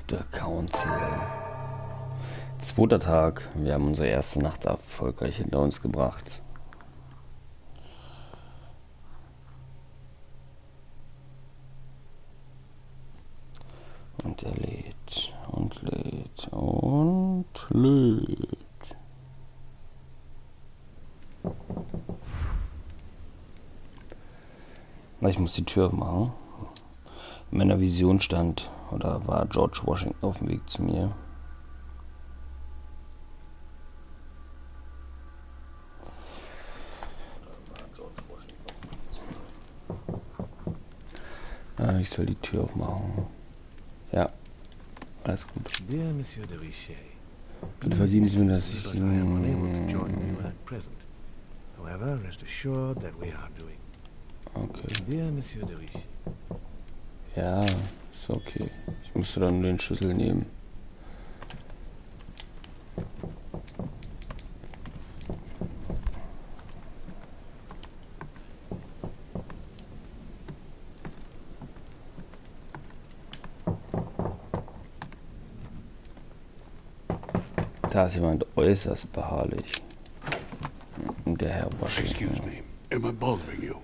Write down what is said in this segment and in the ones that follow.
The Council. Zweiter Tag. Wir haben unsere erste Nacht erfolgreich hinter uns gebracht. Und er lädt und lädt und lädt. Ich muss die Tür machen. In meiner Vision stand oder war George Washington auf dem Weg zu mir. Ich soll die Tür aufmachen. Ja, alles gut. Dear Monsieur de Richet, Bitte verdienen Sie mir, dass ich... However, rest assured that we are doing. Okay. Dear Monsieur de Richet. Ja, ist okay. Ich musste dann nur den Schlüssel nehmen. Da ist jemand äußerst beharrlich. Der Herr Washington. Excuse me, am I bothering you?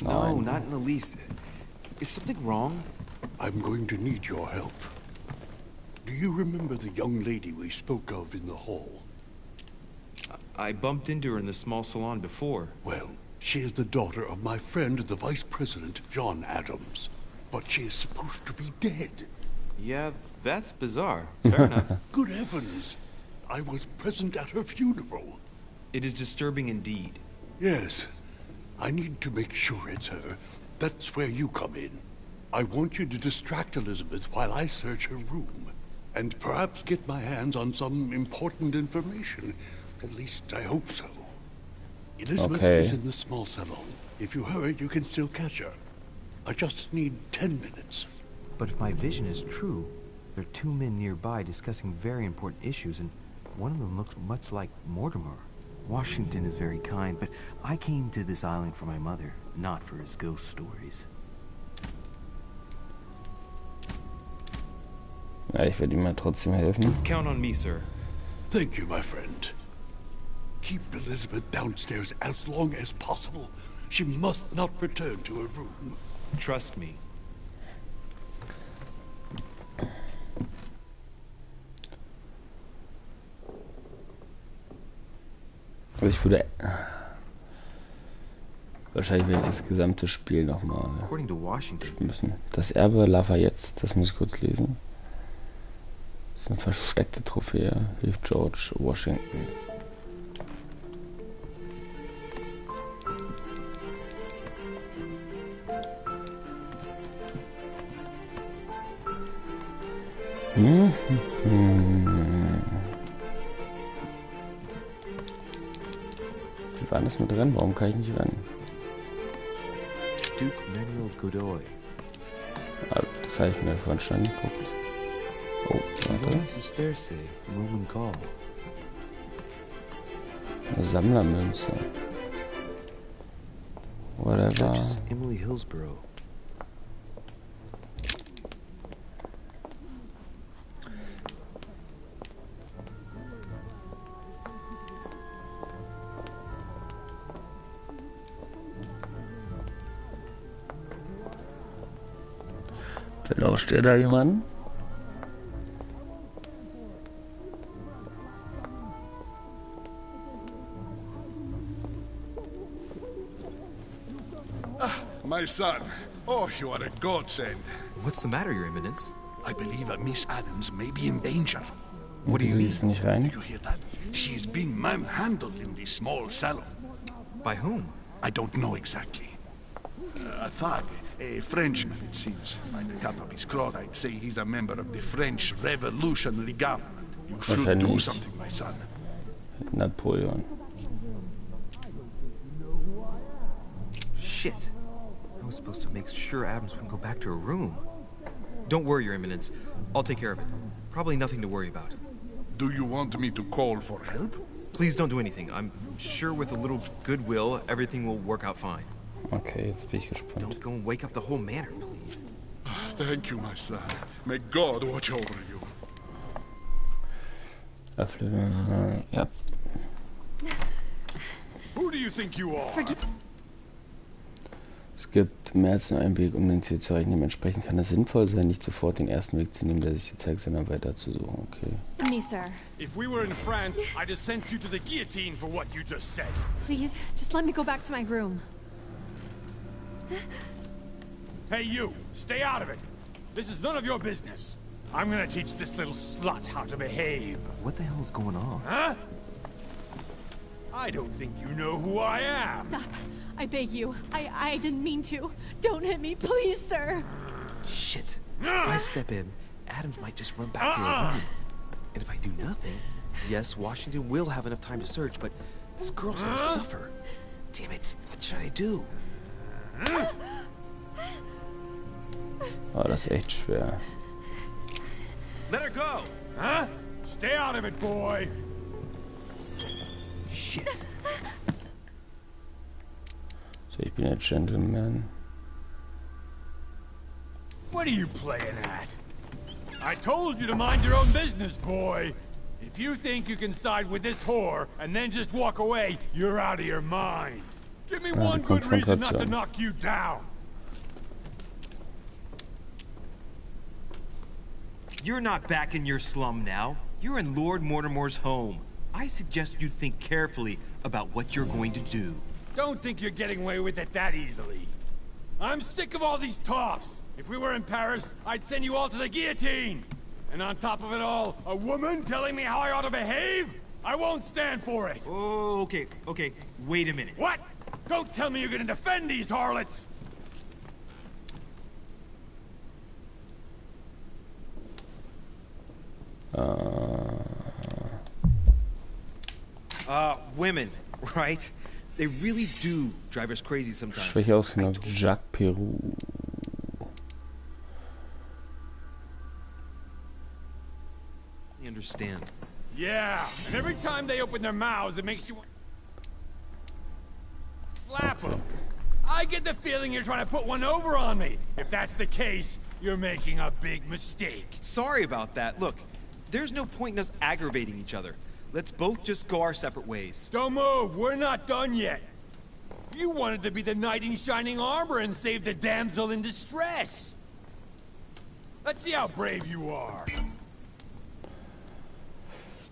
No, not in the least. Is something wrong? I'm going to need your help. Do you remember the young lady we spoke of in the hall? I bumped into her in the small salon before. Well, she is the daughter of my friend, the Vice President, John Adams. But she is supposed to be dead. Yeah, that's bizarre. Fair enough. Good heavens! I was present at her funeral. It is disturbing indeed. Yes. I need to make sure it's her. That's where you come in. I want you to distract Elizabeth while I search her room. And perhaps get my hands on some important information. At least I hope so. Elizabeth is in the small salon. If you hurry, you can still catch her. I just need 10 minutes. But if my vision is true, there are two men nearby discussing very important issues, and one of them looks much like Mortimer. Washington is very kind, but I came to this island for my mother, not for his ghost stories. Ja, ich werde ihm mal trotzdem helfen. Count on me, sir. Thank you, my friend. Keep Elizabeth downstairs as long as possible. She must not return to her room. Trust me. Also ich würde... Wahrscheinlich werde ich das gesamte Spiel nochmal spielen müssen. Das Erbe Lafayettes, das muss ich kurz lesen. Das ist eine versteckte Trophäe, hilft George Washington. Wie war das mit Rennen? Warum kann ich nicht rennen? Duke Manuel Godoy. Ah, das habe ich mir vorhin schon angeguckt. Oh, warte. Eine Sammlermünze. Whatever. Emily Hillsborough. Belauscht ihr da jemanden? My son. Oh, you are a godsend. What's the matter, Your Eminence? I believe Miss Adams may be in danger. What do you mean? Nicht rein? Do you hear that? She is being manhandled in the small salon. By whom? I don't know exactly. A thug, a Frenchman, it seems. By the cut of his cloth, I'd say he's a member of the French Revolutionary Government. You should do something, my son. Napoleon. Shit. I was supposed to make sure Adams wouldn't go back to her room. Don't worry, Your Eminence. I'll take care of it. Probably nothing to worry about. Do you want me to call for help? Please don't do anything. I'm sure with a little goodwill, everything will work out fine. Okay, jetzt bin ich gespannt. Don't go and wake up the whole manor, please. Thank you, my son. May God watch over you. Ja. Who do you think you are? Es gibt mehr als nur einen Weg, um den Ziel zu erreichen. Dementsprechend kann es sinnvoll sein, nicht sofort den ersten Weg zu nehmen, der sich zeigt, sondern weiter zu suchen. Okay. Me, sir. If we were in France, I'd have sent you to the guillotine for what you just said. Please, just let me go back to my room. Hey, you! Stay out of it! This is none of your business. I'm gonna teach this little slut how to behave. What the hell is going on? Huh? I don't think you know who I am. Stop. I beg you. I didn't mean to. Don't hit me, please, sir. Shit. If I step in, Adams might just run back to her room. And if I do nothing, yes, Washington will have enough time to search, but this girl's gonna suffer. Damn it, what should I do? Oh, das ist echt schwer. Let her go! Huh? Stay out of it, boy! Shit. So, ich bin ein Gentleman. What are you playing at? I told you to mind your own business, boy! If you think you can side with this whore and then just walk away, you're out of your mind. Give me one good reason not to knock you down. You're not back in your slum now. You're in Lord Mortimer's home. I suggest you think carefully about what you're going to do. Don't think you're getting away with it that easily. I'm sick of all these toffs. If we were in Paris, I'd send you all to the guillotine. And on top of it all, a woman telling me how I ought to behave? I won't stand for it. Oh, okay. Wait a minute. What? Don't tell me you're gonna defend these harlots. Women, right? They really do drive us crazy sometimes. Schwäche ausgenommen. Jacques Peru. I understand. Yeah, and every time they open their mouths, it makes you want slap them. I get the feeling you're trying to put one over on me. If that's the case, you're making a big mistake. Sorry about that. Look, there's no point in us aggravating each other. Let's both just go our separate ways. Don't move, we're not done yet. You wanted to be the knight in shining armor and save the damsel in distress. Let's see how brave you are.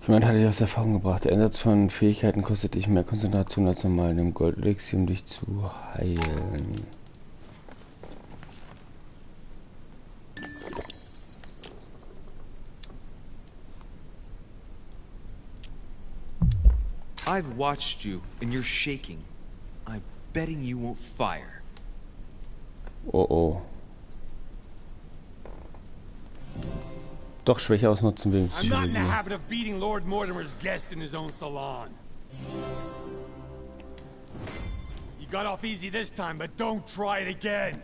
Jemand hatte dich aus Erfahrung gebracht. Der Einsatz von Fähigkeiten kostet dich mehr Konzentration als normal. Nimm Goldelixier, um dich zu heilen. I've watched you, and you're shaking. I'm betting you won't fire. Oh oh. Doch Schwäche ausnutzen wegen I'm not in the Psychologie. habit of beating Lord Mortimer's guest in his own salon. You got off easy this time, but don't try it again.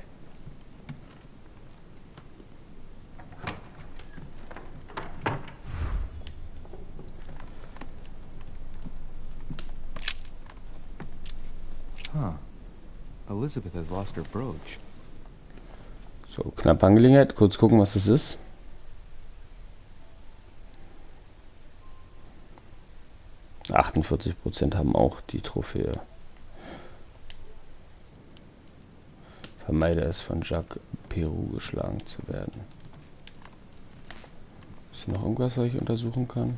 Huh. Elizabeth has lost her brooch. So, knappe Angelegenheit. Kurz gucken, was das ist. %48 haben auch die Trophäe. Vermeide es, von Jacques Peru geschlagen zu werden. Ist hier noch irgendwas, was ich untersuchen kann?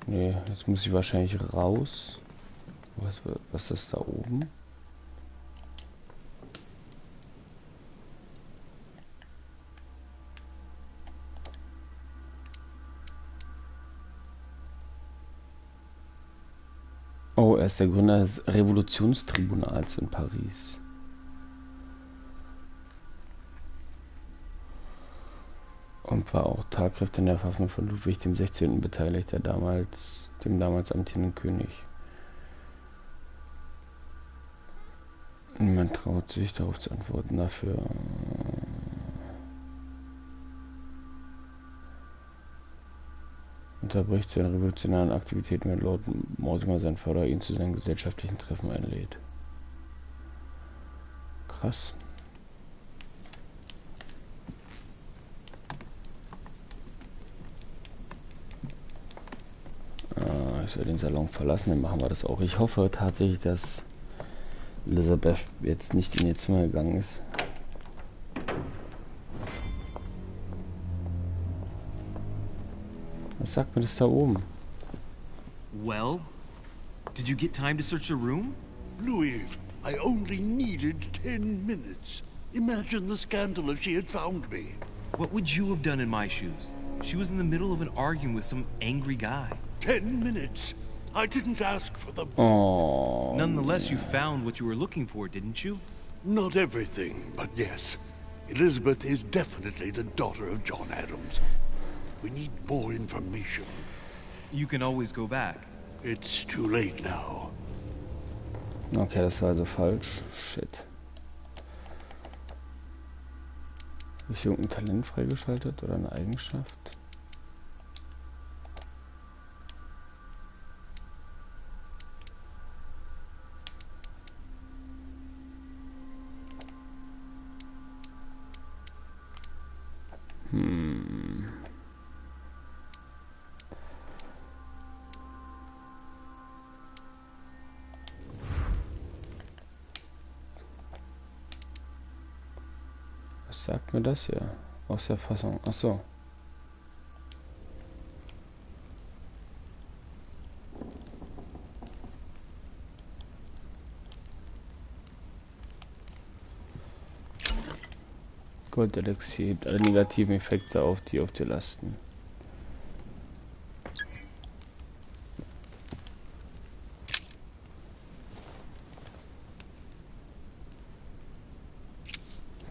Nee, jetzt muss ich wahrscheinlich raus. Was ist da oben? Oh, er ist der Gründer des Revolutionstribunals in Paris. Und war auch tatkräftig in der Verfassung von Ludwig dem 16. beteiligt, dem damals amtierenden König. Niemand traut sich darauf zu antworten dafür. unterbricht seine revolutionären Aktivitäten, wenn Lord Mortimer seinen Vater ihn zu seinen gesellschaftlichen Treffen einlädt. Krass. Ich soll den Salon verlassen, dann machen wir das auch. Ich hoffe tatsächlich, dass Elizabeth jetzt nicht in ihr Zimmer gegangen ist. Was sagt mir das da oben? Well, did you get time to search the room? Louis, I only needed 10 minutes. Imagine the scandal if she had found me. What would you have done in my shoes? She was in the middle of an argument with some angry guy. 10 minutes. I didn't ask for them. Oh. Nonetheless, you found what you were looking for, didn't you? Not everything, but yes. Elizabeth is definitely the daughter of John Adams. We need more information. You can always go back. It's too late now. Okay, das war also falsch. Shit. Habe ich irgendein Talent freigeschaltet oder eine Eigenschaft? Was sagt mir das hier? Aus der Fassung. Ach so. Goldelixier hebt alle negativen Effekte auf, die auf dir lasten.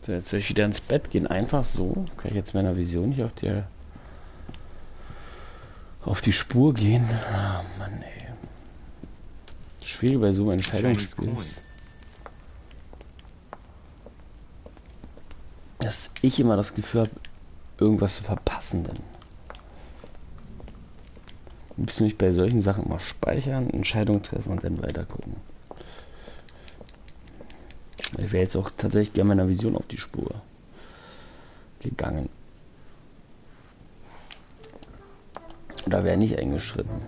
So, jetzt soll ich wieder ins Bett gehen. Einfach so. Kann ich jetzt meiner Vision nicht auf die Spur gehen? Ah, Mann, ey. Schwierig bei so einem Entscheidungsspiel ist, dass ich immer das Gefühl habe, irgendwas zu verpassen denn. Du musst nicht bei solchen Sachen mal speichern, Entscheidungen treffen und dann weiter gucken. Ich wäre jetzt auch tatsächlich gerne meiner Vision auf die Spur gegangen. Oder wäre nicht eingeschritten.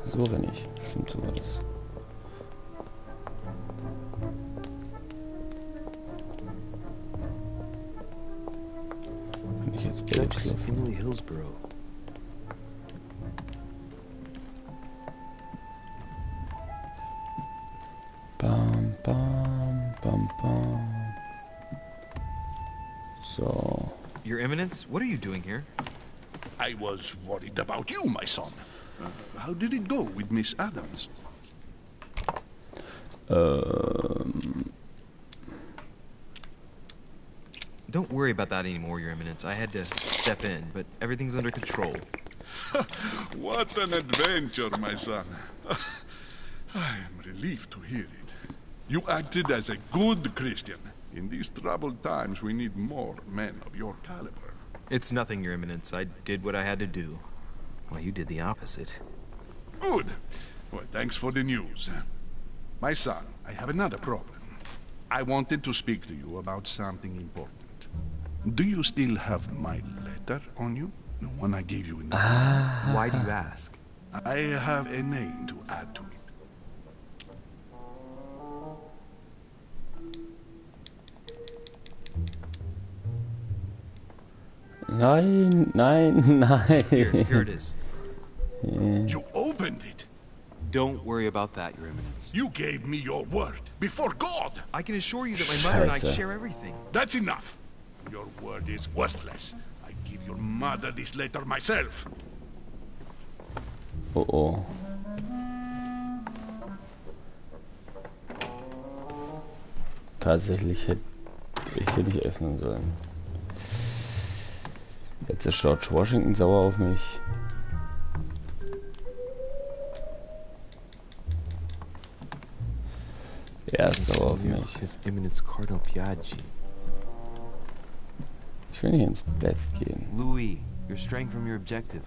So renne ich. Stimmt, so war das. Kann ich jetzt bei Hillsborough. Bam, bam, bam, bam. So. Your Eminence, what are you doing here? I was worried about you, my son. How did it go with Miss Adams? Don't worry about that anymore, Your Eminence. I had to step in, but everything's under control. What an adventure, my son. I am relieved to hear it. You acted as a good Christian. In these troubled times, we need more men of your caliber. It's nothing, Your Eminence. I did what I had to do. Well, you did the opposite. Good. Well, thanks for the news. My son, I have another problem. I wanted to speak to you about something important. Do you still have my letter on you? The one I gave you in the... Why do you ask? I have a name to add to it. Nein, nein, nein. Here it is. You opened it. Don't worry about that, Your Eminence. You gave me your word before God. I can assure you that my mother and I Scheiße. share everything. That's enough. Your word is worthless. I give your mother this letter myself. Oh oh. Tatsächlich hätte ich sie nicht öffnen sollen. Jetzt ist George Washington sauer auf mich. Er ist sauer auf mich. His Eminence Cardinal Piaggi. Ich will nicht ins Bett gehen. Louis, you're straying from your objective.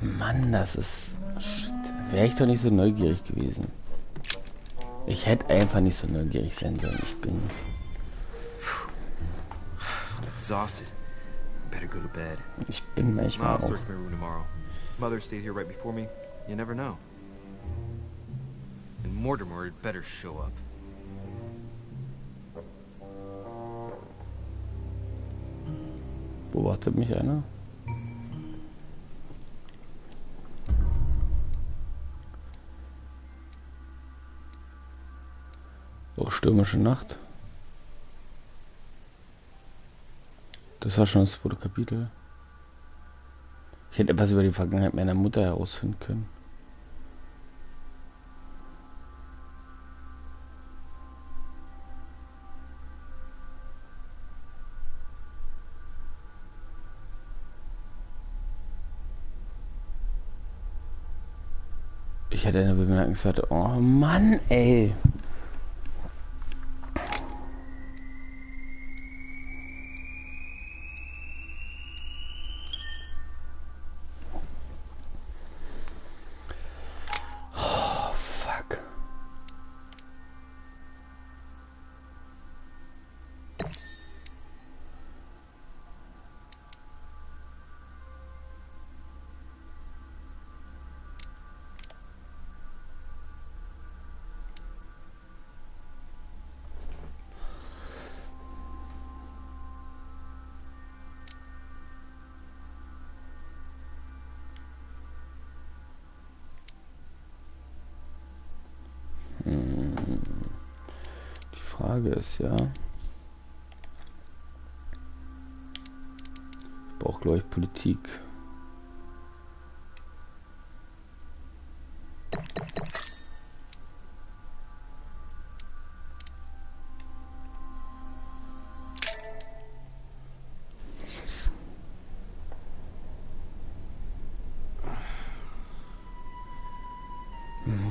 Mann, das ist... Wäre ich doch nicht so neugierig gewesen. Ich hätte einfach nicht so neugierig sein sollen. Ich bin... I'm exhausted. Better go to bed. Ich bin manchmal I'll auch... search my room tomorrow. Mother stayed here right before me. You never know. And Mortimer had better show up. Beobachtet mich einer? So, stürmische Nacht. Das war schon das 2. Kapitel. Ich hätte etwas über die Vergangenheit meiner Mutter herausfinden können. Ich hätte eine bemerkenswerte... Oh Mann, ey! Oh, fuck. Die Frage ist ja, ich brauche, glaube ich, Politik.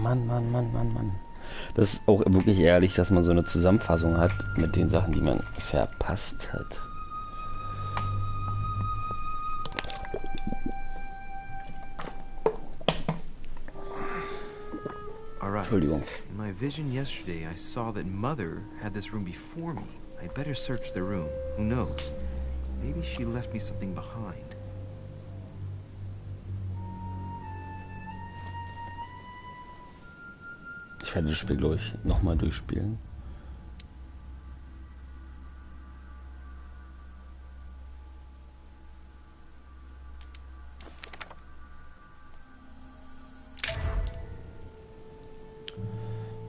Mann. Das ist auch wirklich ehrlich, dass man so eine Zusammenfassung hat mit den Sachen, die man verpasst hat. Entschuldigung. In my vision yesterday, I saw that Mother had this room before me. I'd better search the room. Who knows? Maybe she left me something behind. Ich werde das Spiel, glaube ich, nochmal durchspielen.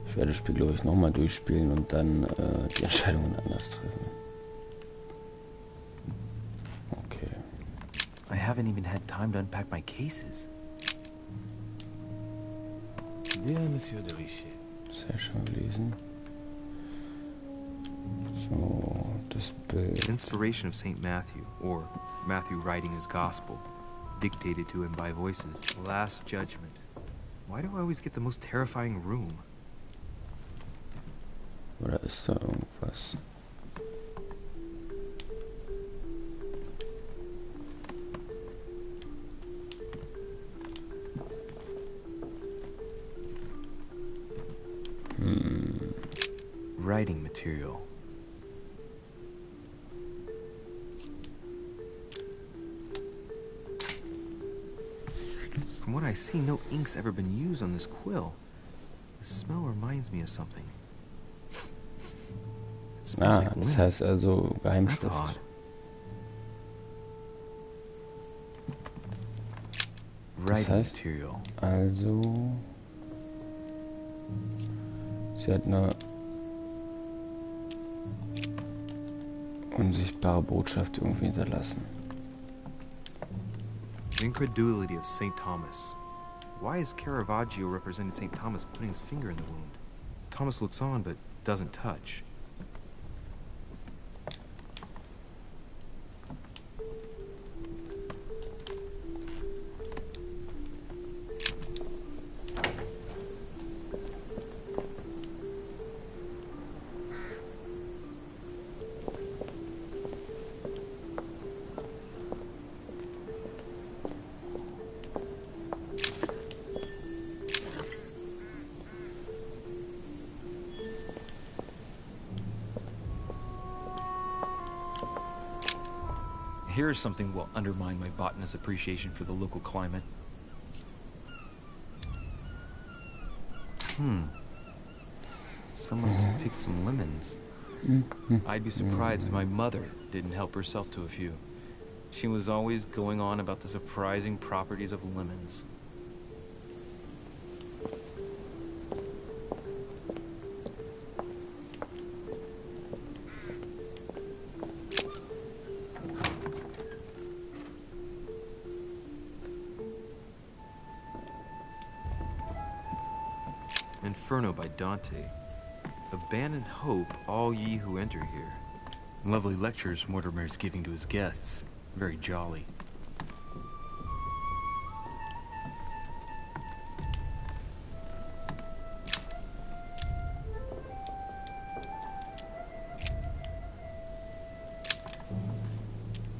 Ich werde das Spiel, glaube ich, nochmal durchspielen und dann die Entscheidungen anders treffen. Okay. I haven't even had time to unpack my cases. Dear Monsieur de Richet. Sehr schön gelesen. So, das Bild. Inspiration of St. Matthew, or Matthew writing his gospel, dictated to him by voices. Last Judgment. Why do I always get the most terrifying room? Oder ist da irgendwas? Writing material. From what I see, no ink's ever been used on this quill. The smell reminds me of something. It smells like Das linen. heißt also That's Geheimschrift. odd. Das Writing heißt material. also, sie hat eine unsichtbare Botschaft irgendwie hinterlassen. The incredulity of St. Thomas. Why is Caravaggio represented St. Thomas putting his finger in the wound? Thomas looks on but doesn't touch. Here's something will undermine my botanist's appreciation for the local climate. Someone's picked some lemons. I'd be surprised if my mother didn't help herself to a few. She was always going on about the surprising properties of lemons. Inferno by Dante. Abandon hope, all ye who enter here. Lovely lectures Mortimer's giving to his guests. Very jolly.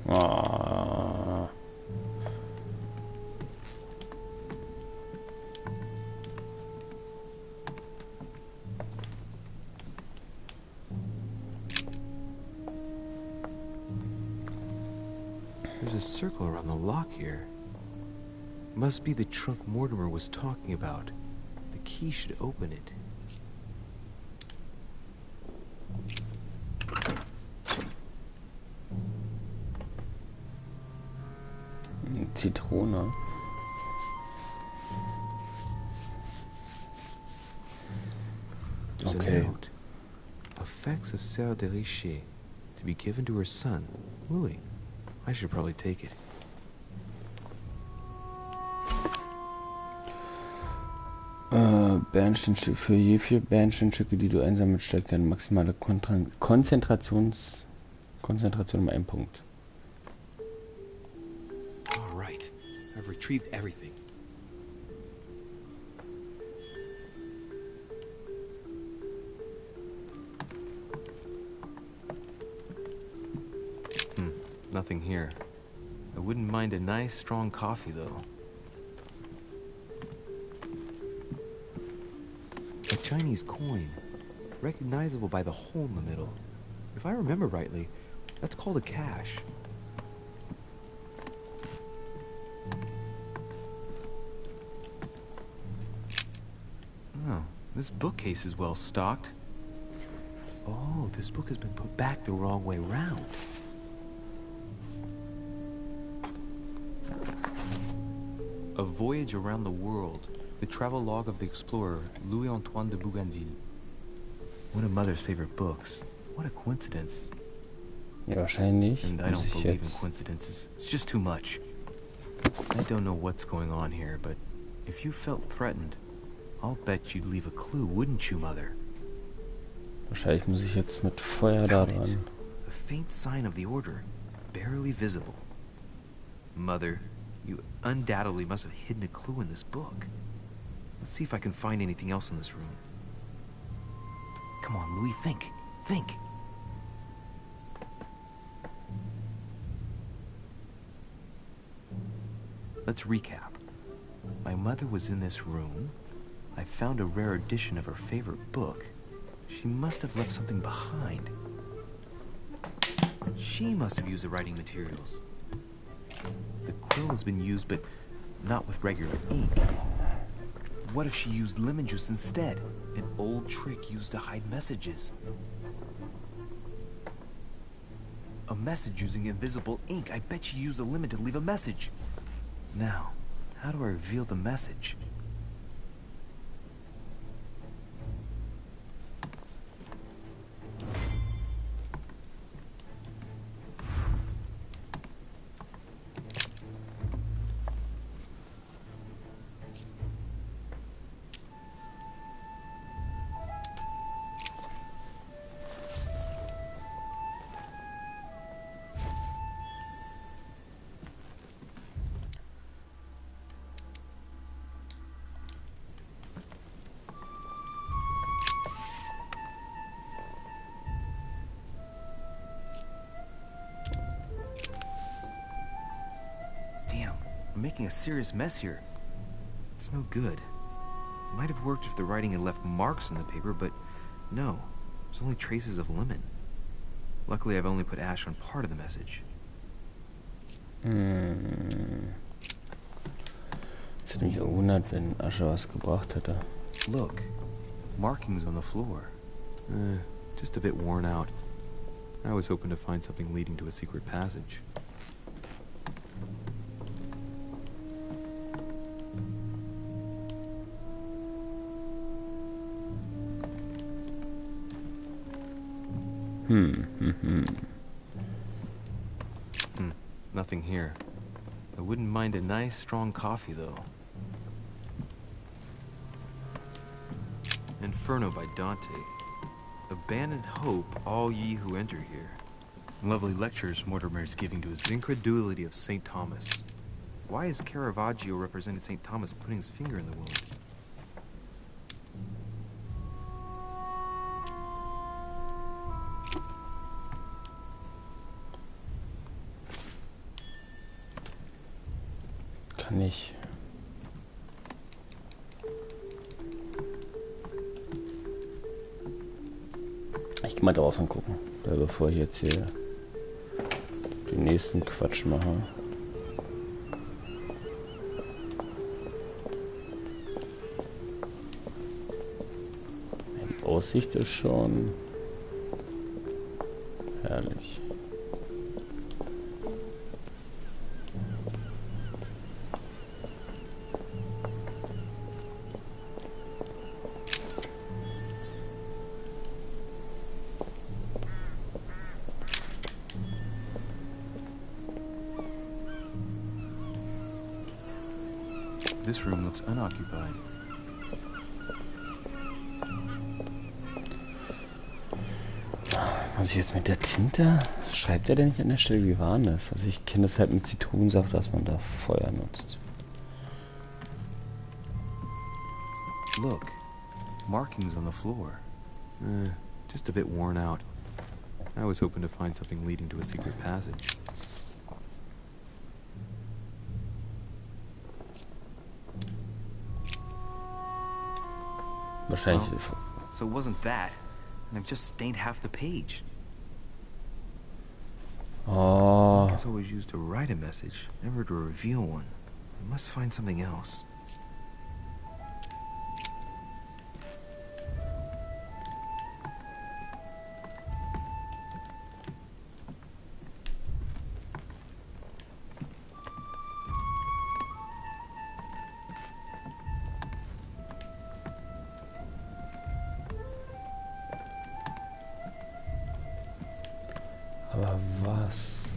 Ah. There's a circle around the lock here. Must be the trunk Mortimer was talking about. The key should open it. Zitrone. There's Okay. a note. Effects of Sœur de Richet, to be given to her son, Louis. I should probably take it. Bernsteinstücke. Für je 4 Bernsteinstücke, die du einsammelst, steigt deine maximale Konzentration um 1 Punkt. All right. I've retrieved everything. Nothing here. I wouldn't mind a nice, strong coffee, though. A Chinese coin, recognizable by the hole in the middle. If I remember rightly, that's called a cash. Oh, this bookcase is well stocked. Oh, this book has been put back the wrong way round. A Voyage Around the World, the travelogue of the explorer Louis-Antoine de Bougainville. One of Mother's favorite books. What a coincidence. Ja, wahrscheinlich. And I don't believe in coincidences. It's just too much. I don't know what's going on here, but if you felt threatened, I'll bet you'd leave a clue, wouldn't you, Mother? Wahrscheinlich muss ich jetzt mit Feuer da dran. A faint sign of the order, barely visible. Mother, you undoubtedly must have hidden a clue in this book. Let's see if I can find anything else in this room. Come on, Louis, think. Think. Let's recap. My mother was in this room. I found a rare edition of her favorite book. She must have left something behind. She must have used the writing materials. The quill has been used, but not with regular ink. What if she used lemon juice instead? An old trick used to hide messages. A message using invisible ink. I bet she used a lemon to leave a message. Now, how do I reveal the message? I'm making a serious mess here. It's no good. It might have worked if the writing had left marks on the paper, but no. There's only traces of lemon. Luckily, I've only put ash on part of the message. Jetzt hätte mich gewundert, wenn Asche was gebracht hätte. Look, markings on the floor. Just a bit worn out. I was hoping to find something leading to a secret passage. Nothing here. I wouldn't mind a nice, strong coffee, though. Inferno by Dante. Abandon hope, all ye who enter here. Lovely lectures Mortimer's giving to his incredulity of St. Thomas. Why is Caravaggio represented St. Thomas putting his finger in the wound? Kann ich. Ich geh mal draußen gucken, bevor ich jetzt hier den nächsten Quatsch mache. Die Aussicht ist schon herrlich. This room looks unoccupied. Was ich jetzt mit der Tinte? Schreibt er denn nicht an der Stelle, wie war das? Also ich kenne das halt mit Zitronensaft, dass man da Feuer nutzt. Look, markings on the floor. Just a bit worn out. I was hoping to find something leading to a secret passage. Wahrscheinlich. Well, so it wasn't that, and I've just stained half the page. Oh. It's always used to write a message, never to reveal one. I must find something else. Aber was?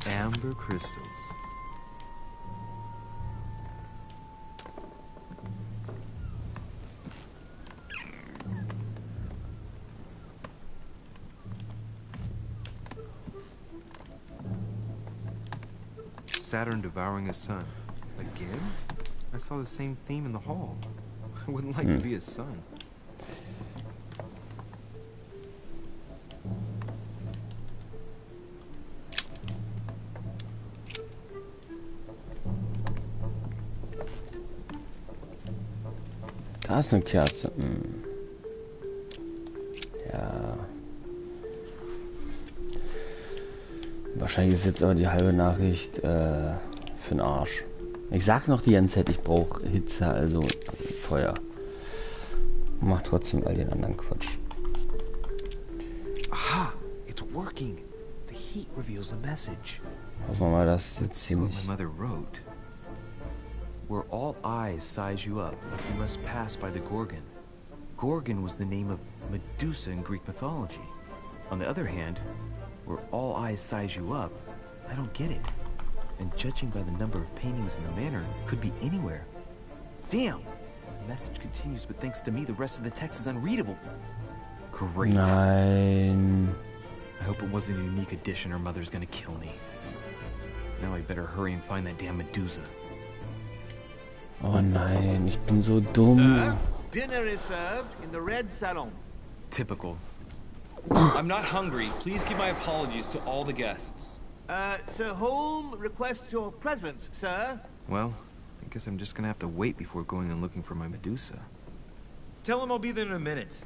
Amber crystals. Saturn devouring his sun. Again? I saw the same theme in the hall. I wouldn't like to be his son. Da ist eine Kerze. Ja. Wahrscheinlich ist jetzt aber die halbe Nachricht für den Arsch. Ich sag noch die ganze Zeit, ich brauche Hitze, also Feuer. Mach trotzdem all den anderen Quatsch. Aha, it's working. The heat reveals the message. Hoffen wir mal, dass jetzt See what ziemlich... my mother wrote. Where all eyes size you up, you must pass by the Gorgon. Gorgon was the name of Medusa in Greek mythology. On the other hand, where all eyes size you up, I don't get it. And judging by the number of paintings in the manor, it could be anywhere. Damn! The message continues, but thanks to me, the rest of the text is unreadable. Great. Nein. I hope it wasn't a unique edition or Mother's gonna kill me. Now I better hurry and find that damn Medusa. Oh nein, ich bin so dumm. Sir, dinner is served in the red salon. Typical. I'm not hungry. Please give my apologies to all the guests. Sir Holm requests your presence, sir. Well, I guess I'm just gonna have to wait before going and looking for my Medusa. Tell him I'll be there in a minute.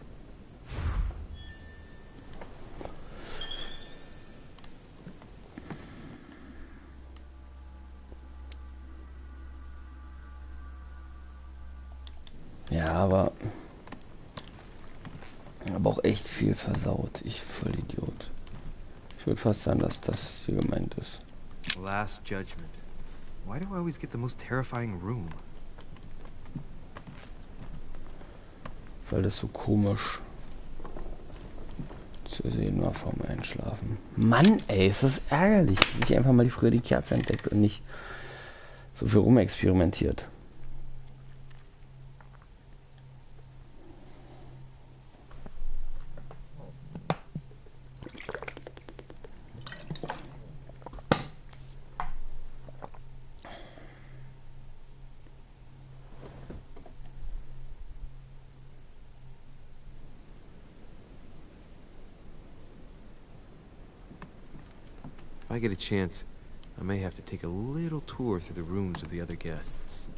Ja, aber auch echt viel versaut. Ich voll Idiot. Ich würde fast sagen, dass das hier gemeint ist. Last Judgment. Why do I always get the most terrifying room? Weil das so komisch zu sehen war vorm Einschlafen. Mann, ey, ist das ärgerlich. Ich einfach mal früher die Kerze entdeckt und nicht so viel rumexperimentiert. If I get a chance, I may have to take a little tour through the rooms of the other guests.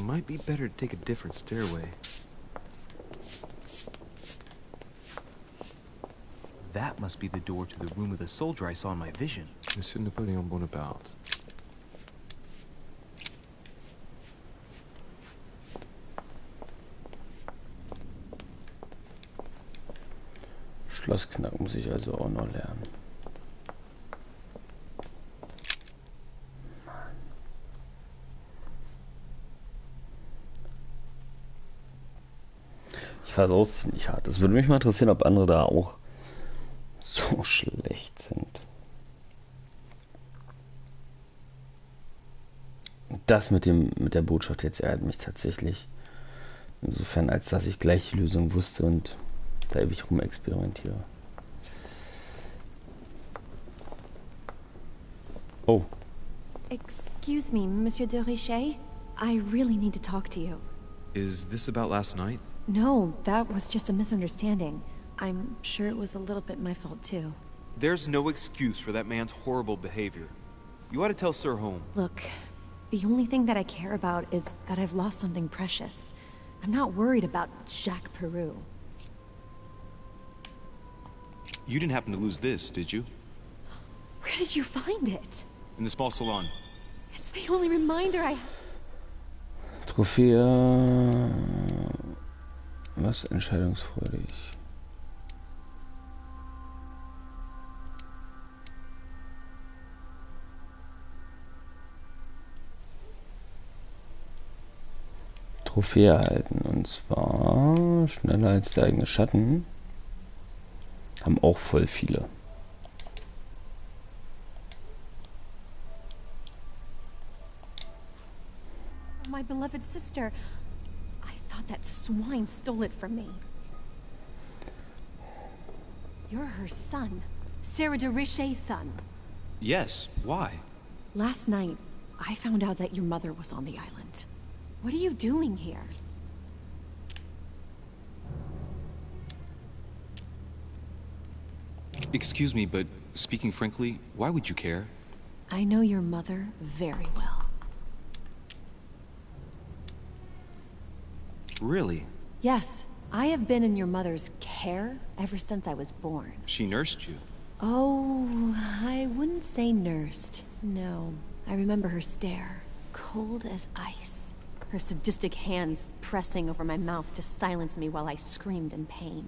Might be better to take a different stairway. That must be the door to the room of the soldier I saw in my vision. Monsieur Napoleon Bonaparte. Schlossknacken muss ich also auch noch lernen. Ich versuche es ziemlich hart. Es würde mich mal interessieren, ob andere da auch so schlecht sind. Das mit der Botschaft jetzt ärgert mich tatsächlich. Insofern, als dass ich gleich die Lösung wusste und da ewig rum experimentiere. Oh. Excuse me, Monsieur de Richet. I really need to talk to you. Is this about last night? No, that was just a misunderstanding. I'm sure it was a little bit my fault, too. There's no excuse for that man's horrible behavior. You ought to tell Sir Holmes. Look, the only thing that I care about is that I've lost something precious. I'm not worried about Jacques Peru. You didn't happen to lose this, did you? Where did you find it? In the small salon. It's the only reminder I have. Trophäe. Was entscheidungsfreudig. Trophäe erhalten. Und zwar schneller als der eigene Schatten. Haben auch voll viele. My beloved sister. I thought that swine stole it from me. You're her son. Sarah de Richet's son. Yes, why? Last night, I found out that your mother was on the island. What are you doing here? Excuse me, but speaking frankly, why would you care? I know your mother very well. Really? Yes, I have been in your mother's care ever since I was born. She nursed you. Oh, I wouldn't say nursed. No, I remember her stare, cold as ice. Her sadistic hands pressing over my mouth to silence me while I screamed in pain.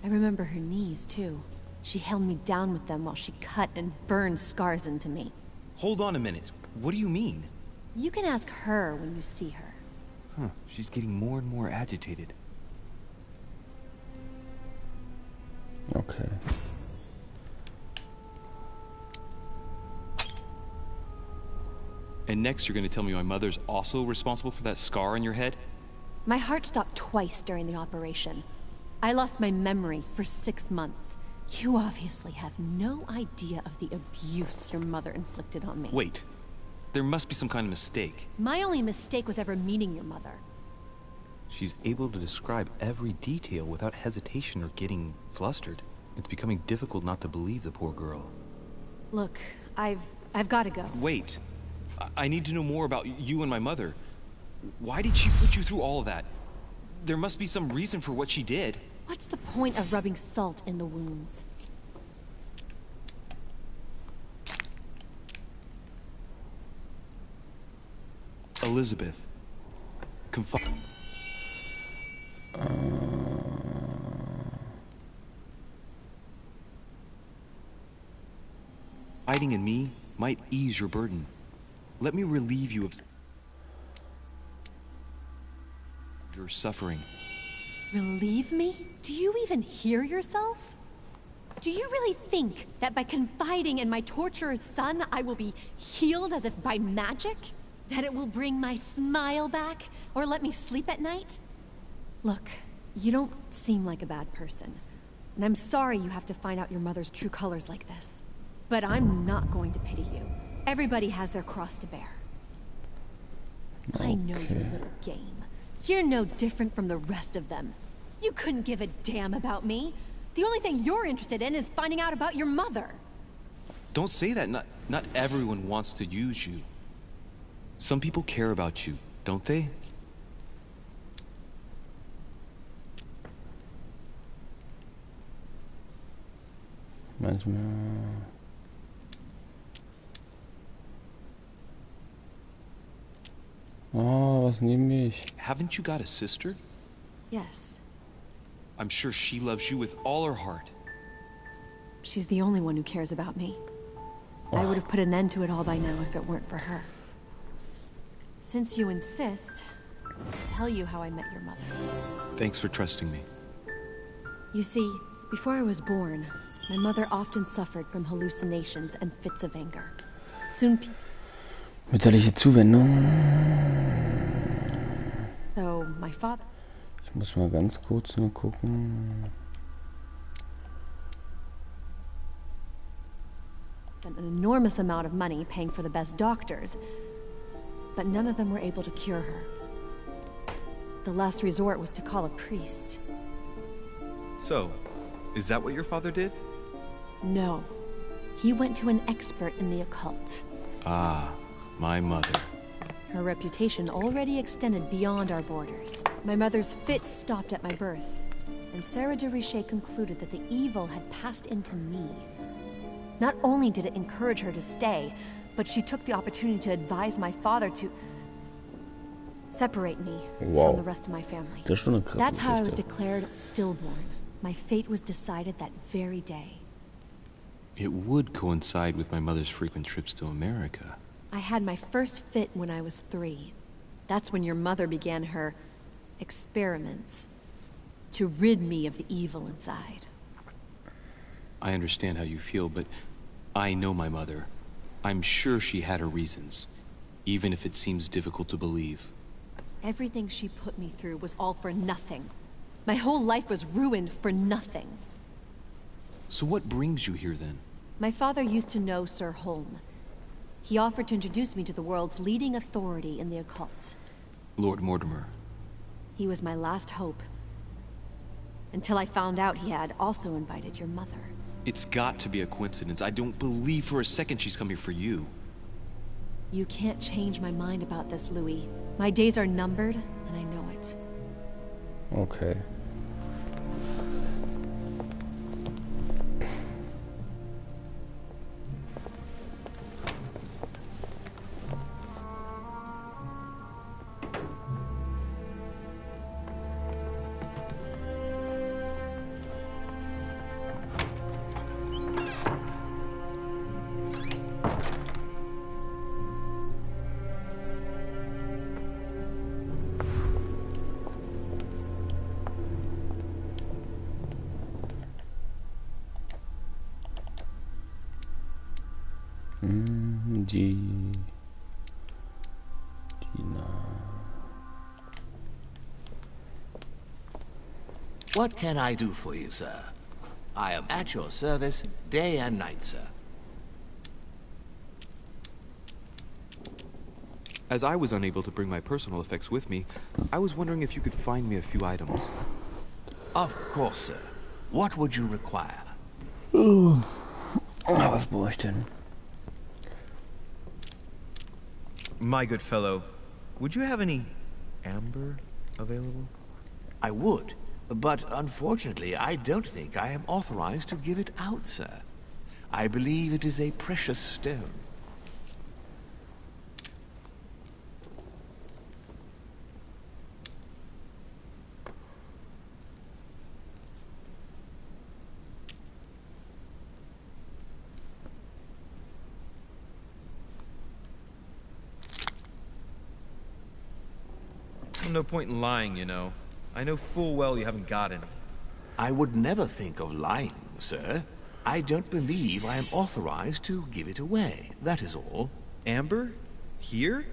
I remember her knees, too. She held me down with them while she cut and burned scars into me. Hold on a minute. What do you mean? You can ask her when you see her. Huh, she's getting more and more agitated. Okay. And next you're going to tell me my mother's also responsible for that scar on your head? My heart stopped twice during the operation. I lost my memory for 6 months. You obviously have no idea of the abuse your mother inflicted on me. Wait. There must be some kind of mistake. My only mistake was ever meeting your mother. She's able to describe every detail without hesitation or getting flustered. It's becoming difficult not to believe the poor girl. Look, I've got to go. Wait. I need to know more about you and my mother. Why did she put you through all of that? There must be some reason for what she did. What's the point of rubbing salt in the wounds? Elizabeth. Confiding in me might ease your burden. Let me relieve you of your suffering. Relieve me? Do you even hear yourself? Do you really think that by confiding in my torturer's son, I will be healed as if by magic? That it will bring my smile back, or let me sleep at night? Look, you don't seem like a bad person, and I'm sorry you have to find out your mother's true colors like this. But I'm not going to pity you. Everybody has their cross to bear. Okay. I know your little game. You're no different from the rest of them. You couldn't give a damn about me. The only thing you're interested in is finding out about your mother. Don't say that. Not everyone wants to use you. Some people care about you, don't they? Manchmal. Oh, was nehme ich? Haven't you got a sister? Yes. I'm sure she loves you with all her heart. She's the only one who cares about me. I would have put an end to it all by now if it weren't for her. Since you insist, I'll tell you how I met your mother. Thanks for trusting me. You see, before I was born, my mother often suffered from hallucinations and fits of anger. Soon Mütterliche Zuwendung. So, my father... Ich muss mal ganz kurz nur gucken. Spent an enormous amount of money paying for the best doctors, but none of them were able to cure her. The last resort was to call a priest. So, is that what your father did? No. He went to an expert in the occult. Ah, my mother. Her reputation already extended beyond our borders. My mother's fits stopped at my birth, and Sarah de Richet concluded that the evil had passed into me. Not only did it encourage her to stay, but she took the opportunity to advise my father to separate me from the rest of my family. That's how I was declared stillborn. My fate was decided that very day. It would coincide with my mother's frequent trips to America. I had my first fit when I was 3. That's when your mother began her experiments to rid me of the evil inside. I understand how you feel, but I know my mother. I'm sure she had her reasons, even if it seems difficult to believe. Everything she put me through was all for nothing. My whole life was ruined for nothing. So what brings you here then? My father used to know Sir Holm. He offered to introduce me to the world's leading authority in the occult. Lord Mortimer. He was my last hope. Until I found out he had also invited your mother. It's got to be a coincidence. I don't believe for a second she's come here for you. You can't change my mind about this, Louis. My days are numbered, and I know it. Okay. What can I do for you, sir? I am at your service day and night, sir. As I was unable to bring my personal effects with me, I was wondering if you could find me a few items. Of course, sir. What would you require? Was brauche ich denn? My good fellow, would you have any amber available? I would, but unfortunately I don't think I am authorized to give it out, sir. I believe it is a precious stone. No point in lying, you know. I know full well you haven't got any. I would never think of lying, sir. I don't believe I am authorized to give it away, that is all. Amber? Here?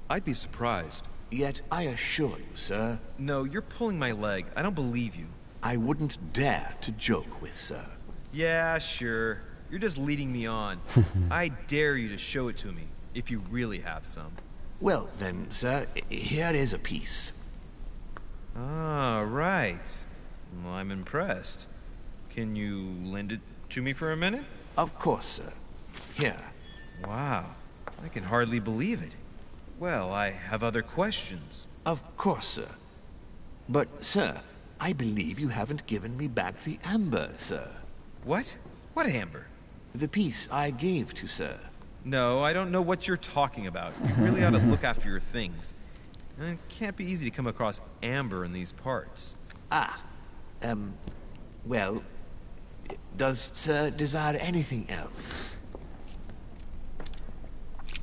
I'd be surprised. Yet I assure you, sir, No, you're pulling my leg. I don't believe you. I wouldn't dare to joke with, sir. Yeah, sure. You're just leading me on. I dare you to show it to me, if you really have some. Well, then, sir, here is a piece. Ah, right. Well, I'm impressed. Can you lend it to me for a minute? Of course, sir. Here. Wow. I can hardly believe it. Well, I have other questions. Of course, sir. But, sir, I believe you haven't given me back the amber, sir. What? What amber? The piece I gave to sir. No, I don't know what you're talking about. You really ought to look after your things. It can't be easy to come across amber in these parts. Well, does sir desire anything else?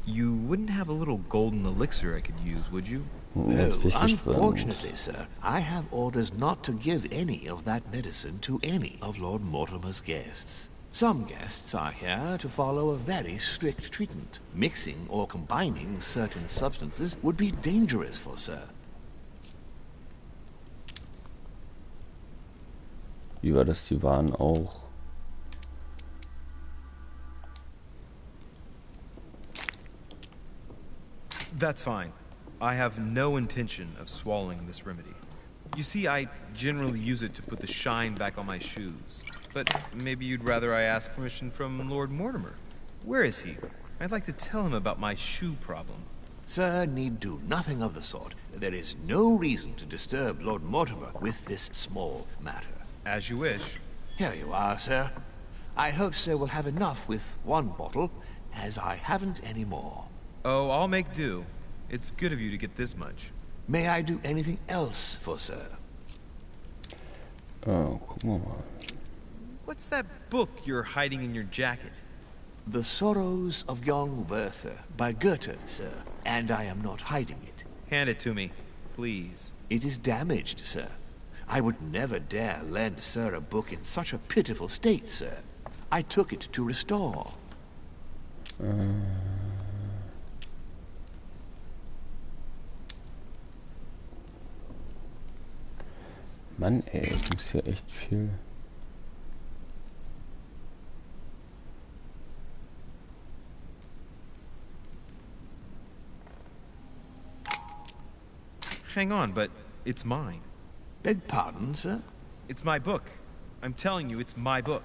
You wouldn't have a little golden elixir I could use, would you? Jetzt bin ich gespannt. Unfortunately, sir, I have orders not to give any of that medicine to any of Lord Mortimer's guests. Some guests are here to follow a very strict treatment. Mixing or combining certain substances would be dangerous for sir. Wie war das? Die waren auch. That's fine. I have no intention of swallowing this remedy. You see, I generally use it to put the shine back on my shoes. But maybe you'd rather I ask permission from Lord Mortimer. Where is he? I'd like to tell him about my shoe problem. Sir need do nothing of the sort. There is no reason to disturb Lord Mortimer with this small matter. As you wish. Here you are, sir. I hope sir will have enough with one bottle, as I haven't any more. Oh, I'll make do. It's good of you to get this much. May I do anything else for sir? Oh, gucken wir mal. What's that book you're hiding in your jacket? The Sorrows of Young Werther by Goethe, sir, and I am not hiding it. Hand it to me, please. It is damaged, sir. I would never dare lend sir a book in such a pitiful state, sir. I took it to restore. Mann, ey, ich muss hier echt viel. Hang on, but it's mine. Beg pardon, sir? It's my book. I'm telling you, it's my book.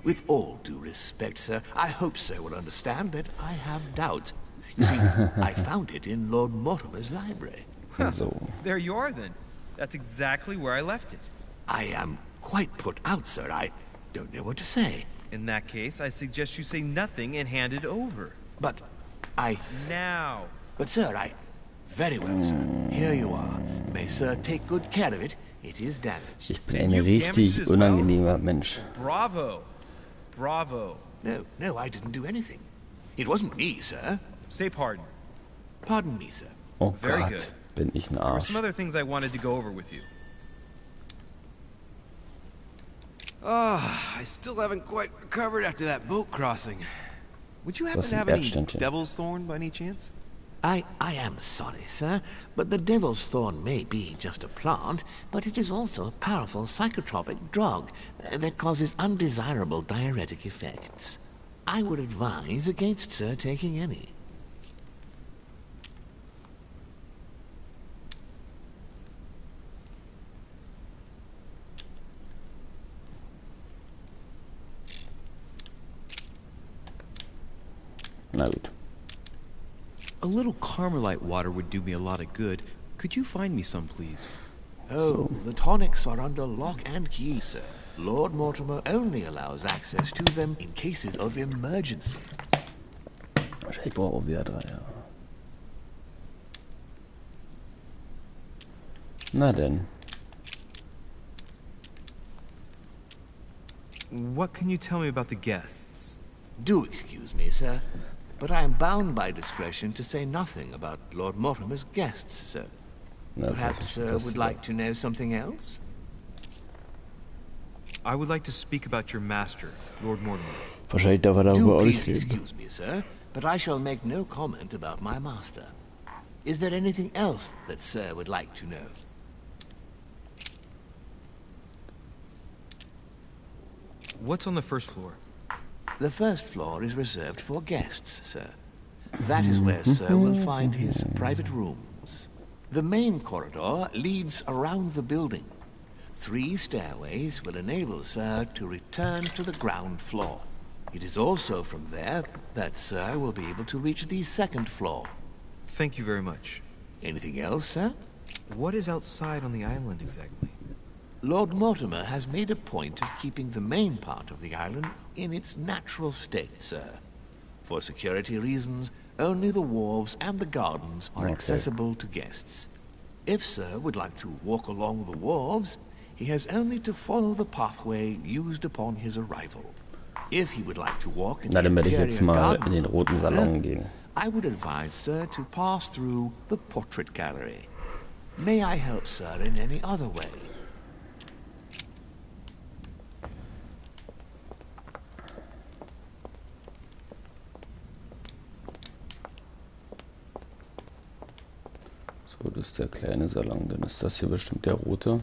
With all due respect, sir, I hope sir will understand that I have doubts. You see, I found it in Lord Mortimer's library. So. There you are, then. That's exactly where I left it. I am quite put out, sir. I don't know what to say. In that case, I suggest you say nothing and hand it over. But I... Now! But, sir, I... Very well, sir. Here you are. May sir take good care of it. It is damaged. Ich bin ein richtig unangenehmer Mensch. Bravo! Bravo! No, I didn't do anything. It wasn't me, sir. Say pardon. Pardon me, sir. Oh Very Gott, good. bin ich ein There were Arsch. some other things I wanted to go over with you. I still haven't quite recovered after that boat crossing. Would you happen Was to have ein any Erdständchen. devil's thorn by any chance? I am sorry, sir, but the devil's thorn may be just a plant, but it is also a powerful psychotropic drug that causes undesirable diuretic effects. I would advise against sir taking any. Na gut. A little Carmelite water would do me a lot of good. Could you find me some, please? Oh, the tonics are under lock and key, sir. Lord Mortimer only allows access to them in cases of emergency. Wahrscheinlich brauche ich auch wieder 3, ja. Na denn. What can you tell me about the guests? Do excuse me, sir, but I am bound by discretion to say nothing about Lord Mortimer's guests, sir. Perhaps sir would like to know something else? I would like to speak about your master, Lord Mortimer. Wahrscheinlich darf er darüber auch nicht Please reden. excuse me, sir, but I shall make no comment about my master. Is there anything else that sir would like to know? What's on the first floor? The first floor is reserved for guests, sir. That is where sir will find his private rooms. The main corridor leads around the building. 3 stairways will enable sir to return to the ground floor. It is also from there that sir will be able to reach the second floor. Thank you very much. Anything else, sir? What is outside on the island exactly? Lord Mortimer has made a point of keeping the main part of the island in its natural state, sir. For security reasons, only the wharves and the gardens are accessible to guests. If sir would like to walk along the wharves, he has only to follow the pathway used upon his arrival. If he would like to walk in the Dann werde ich jetzt interior mal in gardens den of roten the Salon manor, gehen. I would advise sir to pass through the portrait gallery. May I help sir in any other way? So, das ist der kleine Salon. Dann ist das hier bestimmt der rote.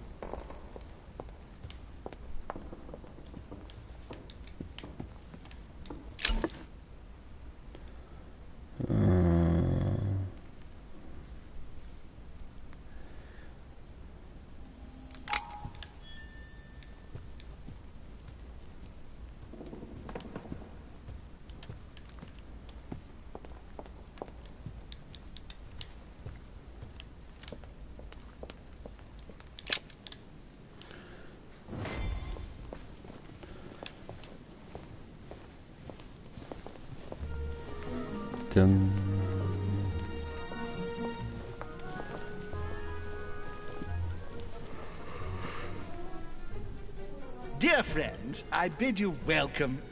Dear friends, I bid you welcome.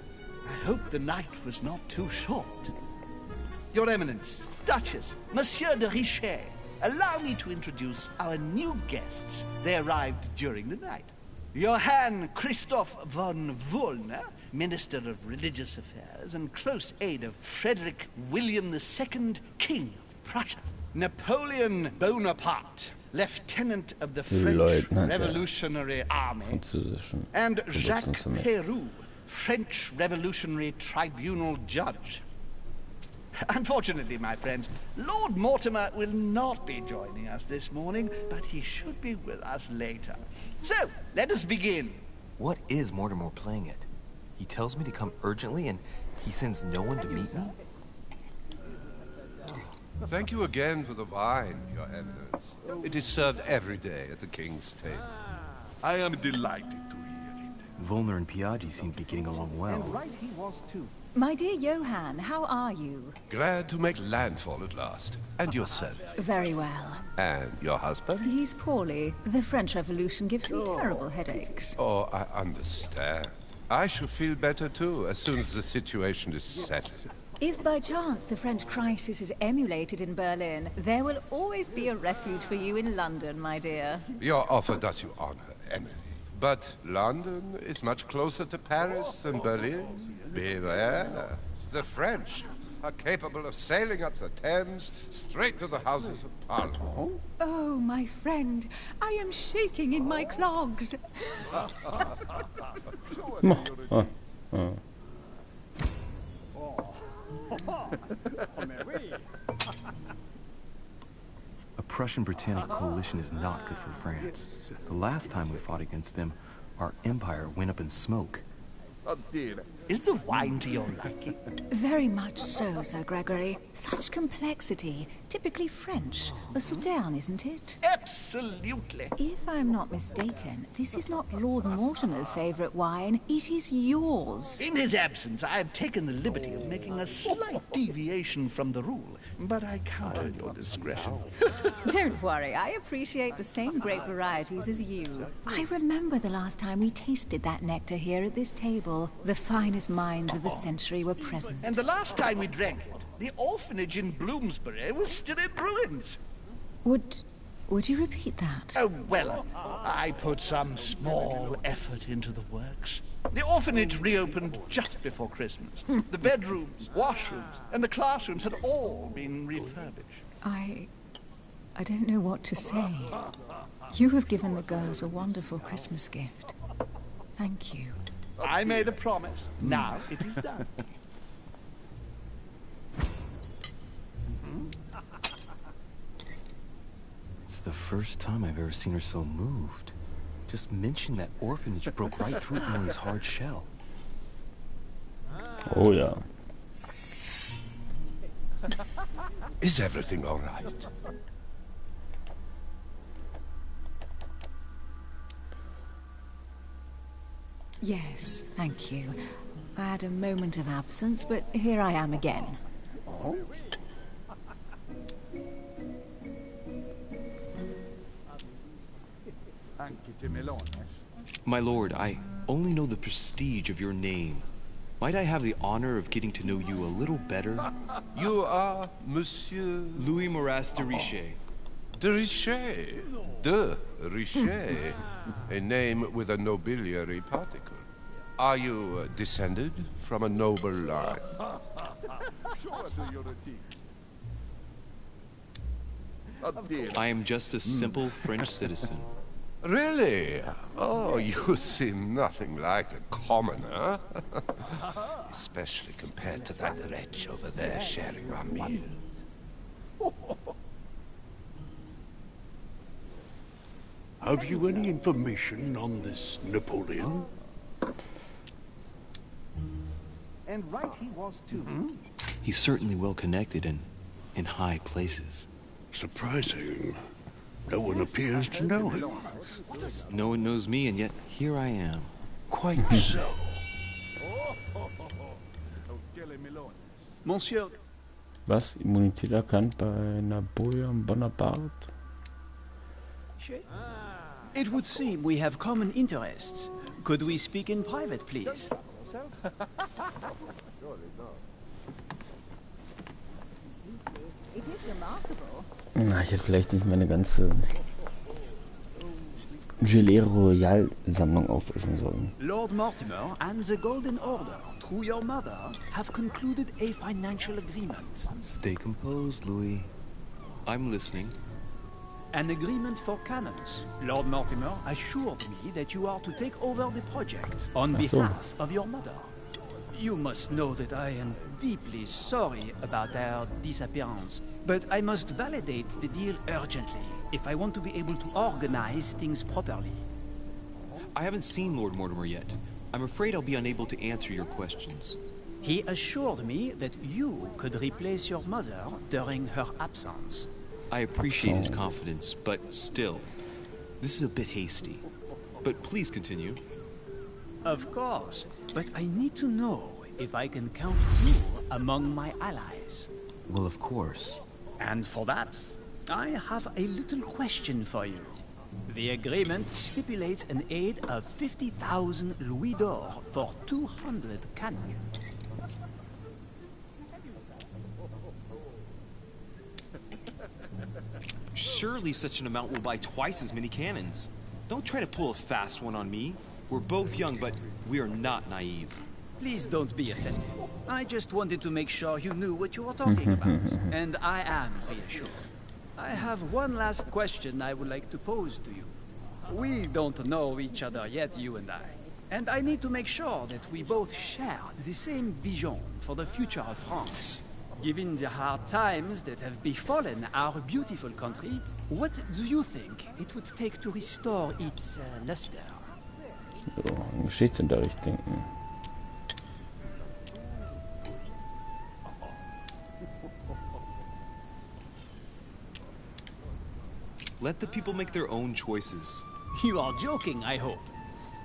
I hope the night was not too short. Your Eminence, Duchess, Monsieur de Richet, allow me to introduce our new guests. They arrived during the night. Johann Christoph von Wollner, Minister of Religious Affairs and close aide of Frederick William II, King of Prussia. Napoleon Bonaparte, Lieutenant of the French Revolutionary Army. And Jacques Peroux, French Revolutionary Tribunal Judge. Unfortunately, my friends, Lord Mortimer will not be joining us this morning, but he should be with us later. So, let us begin. What is Mortimer playing at? He tells me to come urgently, and he sends no one to meet me? Thank you again for the wine, Your Eminence. It is served every day at the King's table. I am delighted to hear it. Volner and Piaggi seem to be getting along well. And right he was too. My dear Johann, how are you? Glad to make landfall at last. And yourself? Very well. And your husband? He's poorly. The French Revolution gives him terrible headaches. Oh, I understand. I shall feel better too, as soon as the situation is settled. If by chance the French crisis is emulated in Berlin, there will always be a refuge for you in London, my dear. Your offer does you honor, Emily. But London is much closer to Paris than Berlin. Beware. The French are capable of sailing up the Thames straight to the Houses of Parliament. Oh, my friend, I am shaking in my clogs. A Prussian-Britannic coalition is not good for France. The last time we fought against them, our empire went up in smoke. Is the wine to your liking? Very much so, Sir Gregory. Such complexity. Typically French. A Southern, isn't it? Absolutely. If I'm not mistaken, this is not Lord Mortimer's favourite wine. It is yours. In his absence, I have taken the liberty of making a slight deviation from the rule, but I count on your discretion. Don't worry, I appreciate the same grape varieties as you. I remember the last time we tasted that nectar here at this table. The finest minds of the century were present. And the last time we drank it, the orphanage in Bloomsbury was still in ruins. Would you repeat that? Oh, well, I put some small effort into the works. The orphanage reopened just before Christmas. The bedrooms, washrooms, and the classrooms had all been refurbished. I don't know what to say. You have given the girls a wonderful Christmas gift. Thank you. I made a promise. Now it is done. It's the first time I've ever seen her so moved. Just mentioning that orphanage broke right through Emily's hard shell. Oh yeah. Is everything all right? Yes, thank you. I had a moment of absence, but here I am again. Oh? My lord, I only know the prestige of your name. Might I have the honor of getting to know you a little better? You are Monsieur... Louis Moras de Richet. De Richet. De Richet. A name with a nobiliary particle. Are you descended from a noble line? I am just a simple French citizen. Really? Oh, you seem nothing like a commoner. Especially compared to that wretch over there sharing our meal. Have you any information on this Napoleon? And right he was too. He's certainly well connected and in high places. Surprising. No one appears to know him. No one knows me, and yet here I am. Quite so. Monsieur. Was? Immunität erkannt bei Napoleon Bonaparte? It would seem we have common interests. Could we speak in private, please? It is remarkable. Na, ich hätte vielleicht nicht meine ganze Gelee Royal Sammlung aufessen sollen. Lord Mortimer and the Golden Order, through your mother, have concluded a financial agreement. Stay composed, Louis. I'm listening. An agreement for cannons. Lord Mortimer assured me that you are to take over the project on behalf of your mother. You must know that I am deeply sorry about their disappearance, but I must validate the deal urgently if I want to be able to organize things properly. I haven't seen Lord Mortimer yet. I'm afraid I'll be unable to answer your questions. He assured me that you could replace your mother during her absence. I appreciate his confidence, but still, this is a bit hasty. But please continue. Of course, but I need to know if I can count you among my allies. Well, of course. And for that, I have a little question for you. The agreement stipulates an aid of 50,000 louis d'or for 200 cannon. Surely such an amount will buy twice as many cannons. Don't try to pull a fast one on me. We're both young, but we are not naive. Please don't be offended. I just wanted to make sure you knew what you were talking about. And I am reassured. I have one last question I would like to pose to you. We don't know each other yet, you and I. And I need to make sure that we both share the same vision for the future of France. Given the hard times that have befallen our beautiful country, what do you think it would take to restore its luster? So, an Geschichtsunterricht denken. Let the people make their own choices. You are joking, I hope.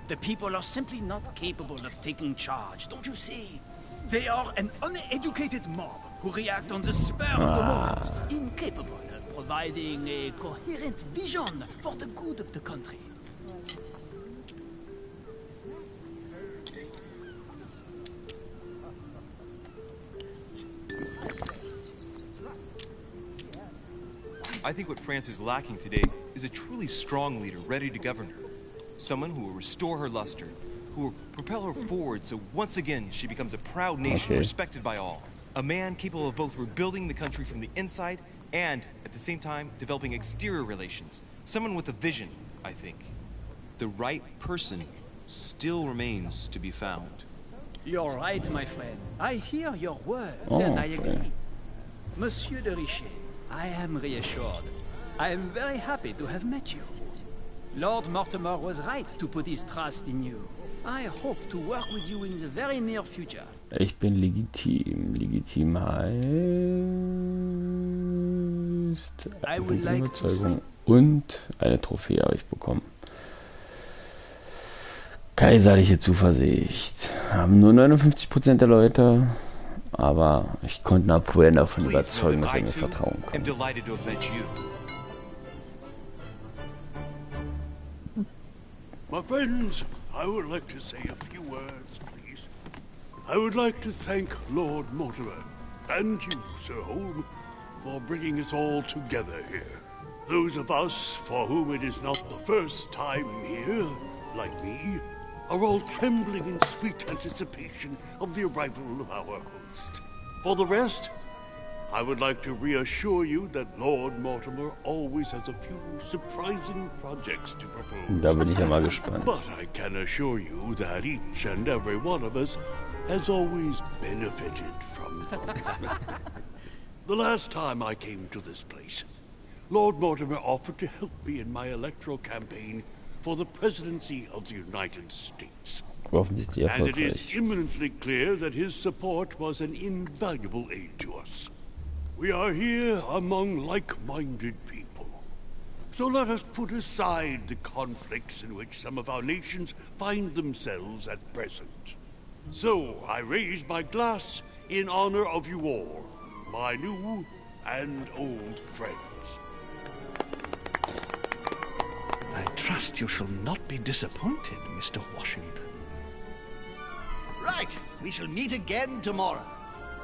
The people are simply not capable of taking charge, don't you see? They are an uneducated mob who react on the spur of the moment, incapable of providing a coherent vision for the good of the country. I think what France is lacking today is a truly strong leader ready to govern her. Someone who will restore her luster, who will propel her forward so once again she becomes a proud nation respected by all. A man capable of both rebuilding the country from the inside and, at the same time, developing exterior relations. Someone with a vision, I think. The right person still remains to be found. You're right, my friend. I hear your words and I agree. Monsieur de Richet, I am reassured. I am very happy to have met you. Lord Mortimer was right to put his trust in you. I hope to work with you in the very near future. Ich bin legitim. Legitim heißt Überzeugung und eine Trophäe habe ich bekommen. Kaiserliche Zuversicht. Haben nur 59% der Leute, aber ich konnte Napoleon davon überzeugen, dass er mir vertrauen kann. My friends, I would like to say a few words, please. I would like to thank Lord Mortimer, and you, Sir Holm, for bringing us all together here. Those of us for whom it is not the first time here, like me, are all trembling in sweet anticipation of the arrival of our host. For the rest, I would like to reassure you that Lord Mortimer always has a few surprising projects to propose. Da bin ich ja mal gespannt. But I can assure you that each and every one of us has always benefited from them. The last time I came to this place, Lord Mortimer offered to help me in my electoral campaign for the presidency of the United States. And it is imminently clear that his support was an invaluable aid to us. We are here among like-minded people. So let us put aside the conflicts in which some of our nations find themselves at present. So I raise my glass in honor of you all, my new and old friends. I trust you shall not be disappointed, Mr. Washington. Right, we shall meet again tomorrow.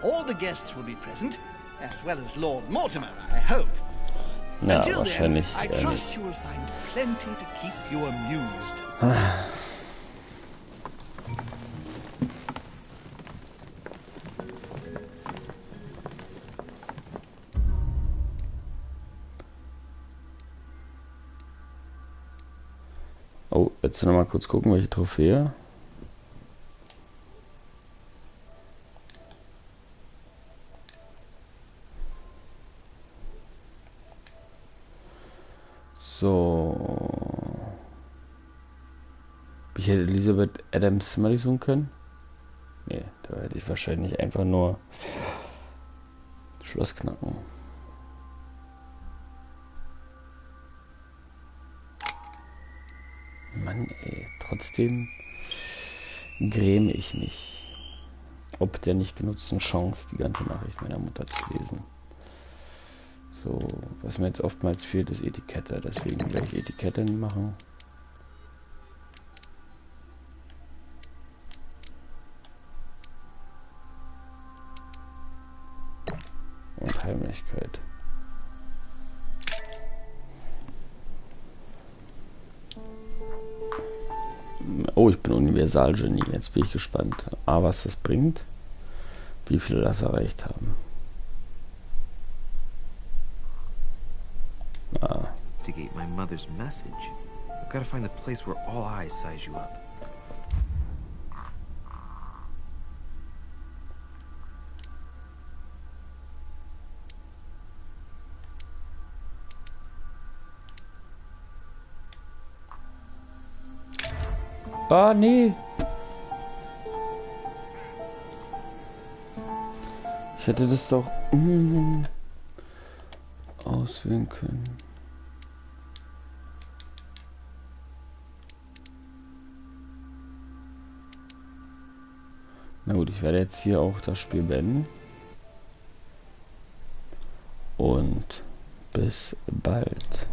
All the guests will be present, as well as Lord Mortimer, I hope. Ja, Until then, wahrscheinlich I trust you will find plenty to keep you amused. Oh, jetzt noch mal kurz gucken, welche Trophäe. So. Ich hätte Elizabeth Adams mal suchen können. Nee, da hätte ich wahrscheinlich einfach nur Schloss knacken. Mann, ey, trotzdem gräme ich mich. Ob der nicht genutzten Chance, die ganze Nachricht meiner Mutter zu lesen. So, was mir jetzt oftmals fehlt, ist Etikette. Deswegen gleich Etikette machen. Und Heimlichkeit. Oh, ich bin Universalgenie. Jetzt bin ich gespannt. A, was das bringt. Wie viele das erreicht haben. Ah. Investigate my mother's message. I've got to find the place where all eyes size you up. Ah, nee. Ich hätte das doch auswählen können. Na gut, ich werde jetzt hier auch das Spiel beenden. Und bis bald.